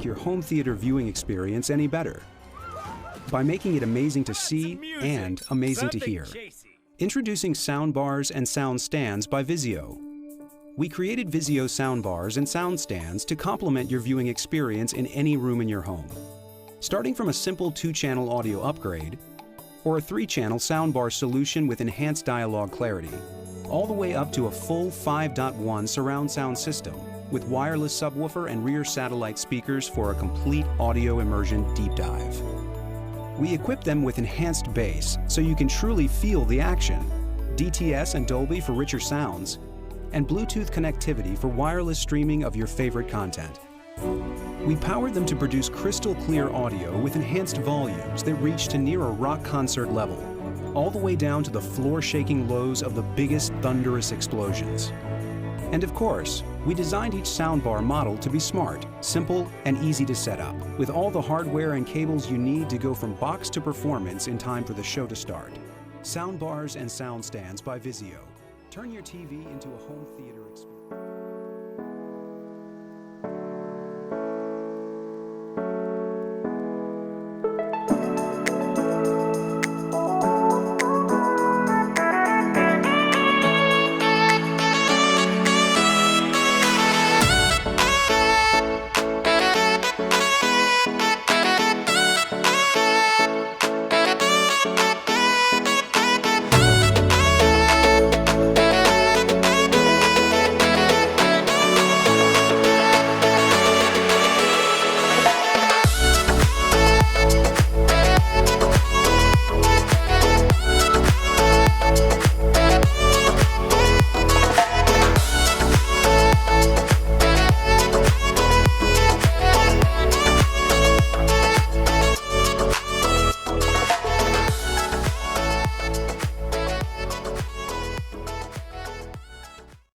your home theater viewing experience any better by making it amazing to see and amazing to hear. Introducing soundbars and sound stands by VIZIO. We created VIZIO soundbars and sound stands to complement your viewing experience in any room in your home. Starting from a simple 2-channel audio upgrade or a 3-channel soundbar solution with enhanced dialogue clarity, all the way up to a full 5.1 surround sound system with wireless subwoofer and rear satellite speakers for a complete audio immersion deep dive. We equip them with enhanced bass so you can truly feel the action, DTS and Dolby for richer sounds, and Bluetooth connectivity for wireless streaming of your favorite content. We powered them to produce crystal clear audio with enhanced volumes that reach to near a rock concert level, all the way down to the floor-shaking lows of the biggest thunderous explosions. And of course, we designed each soundbar model to be smart, simple, and easy to set up, with all the hardware and cables you need to go from box to performance in time for the show to start. Soundbars and sound stands by VIZIO. Turn your TV into a home theater experience.